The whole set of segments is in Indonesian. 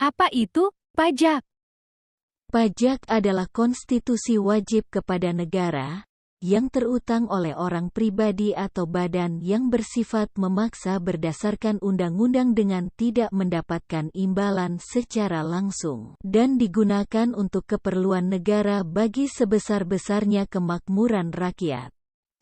Apa itu pajak? Pajak adalah konstitusi wajib kepada negara, yang terutang oleh orang pribadi atau badan yang bersifat memaksa berdasarkan undang-undang dengan tidak mendapatkan imbalan secara langsung, dan digunakan untuk keperluan negara bagi sebesar-besarnya kemakmuran rakyat.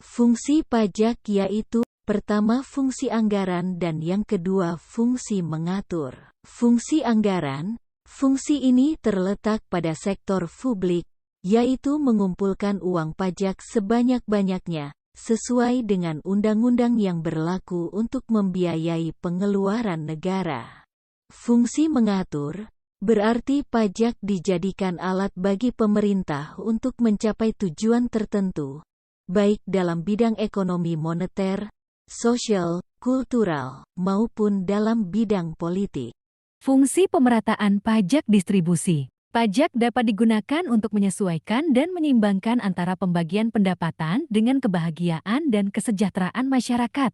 Fungsi pajak yaitu, pertama fungsi anggaran dan yang kedua fungsi mengatur. Fungsi anggaran, fungsi ini terletak pada sektor publik, yaitu mengumpulkan uang pajak sebanyak-banyaknya, sesuai dengan undang-undang yang berlaku untuk membiayai pengeluaran negara. Fungsi mengatur, berarti pajak dijadikan alat bagi pemerintah untuk mencapai tujuan tertentu, baik dalam bidang ekonomi moneter, sosial, kultural, maupun dalam bidang politik. Fungsi pemerataan pajak distribusi. Pajak dapat digunakan untuk menyesuaikan dan menyeimbangkan antara pembagian pendapatan dengan kebahagiaan dan kesejahteraan masyarakat.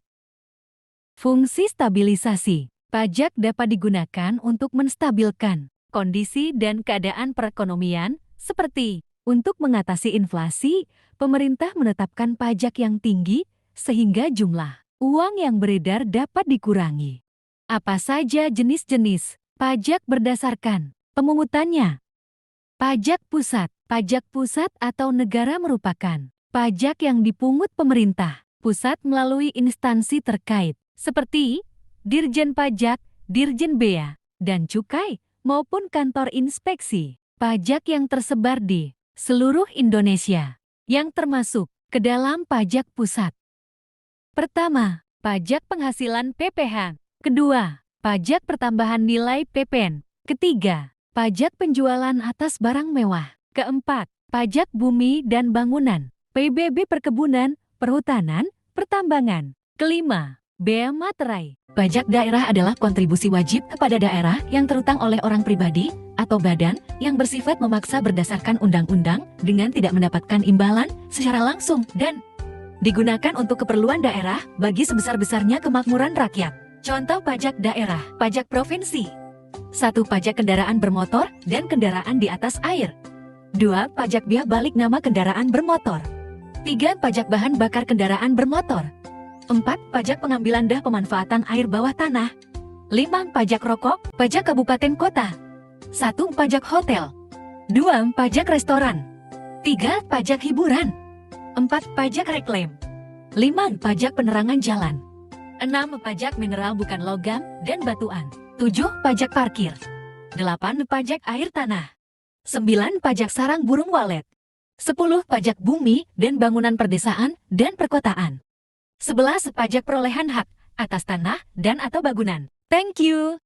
Fungsi stabilisasi. Pajak dapat digunakan untuk menstabilkan kondisi dan keadaan perekonomian, seperti untuk mengatasi inflasi, pemerintah menetapkan pajak yang tinggi sehingga jumlah uang yang beredar dapat dikurangi. Apa saja jenis-jenis pajak berdasarkan pemungutannya? Pajak pusat. Pajak pusat atau negara merupakan pajak yang dipungut pemerintah pusat melalui instansi terkait, seperti Dirjen Pajak, Dirjen Bea, dan Cukai, maupun kantor inspeksi pajak yang tersebar di seluruh Indonesia, yang termasuk ke dalam pajak pusat. Pertama, pajak penghasilan PPH. Kedua, pajak pertambahan nilai PPN. Ketiga, pajak penjualan atas barang mewah. Keempat, pajak bumi dan bangunan, PBB perkebunan, perhutanan, pertambangan. Kelima, bea materai. Pajak daerah adalah kontribusi wajib kepada daerah yang terutang oleh orang pribadi atau badan yang bersifat memaksa berdasarkan undang-undang dengan tidak mendapatkan imbalan secara langsung dan digunakan untuk keperluan daerah bagi sebesar-besarnya kemakmuran rakyat. Contoh pajak daerah, pajak provinsi. 1. Pajak kendaraan bermotor dan kendaraan di atas air. 2. Pajak biaya balik nama kendaraan bermotor. 3. Pajak bahan bakar kendaraan bermotor. 4. Pajak pengambilan dah pemanfaatan air bawah tanah. 5. Pajak rokok, pajak kabupaten kota. 1. Pajak hotel. 2. Pajak restoran. 3. Pajak hiburan. 4. Pajak reklame. 5. Pajak penerangan jalan. 6. Pajak mineral bukan logam dan batuan. 7. Pajak parkir. 8. Pajak air tanah. 9. Pajak sarang burung walet. 10. Pajak bumi dan bangunan perdesaan dan perkotaan. 11. Pajak perolehan hak atas tanah dan atau bangunan. Thank you.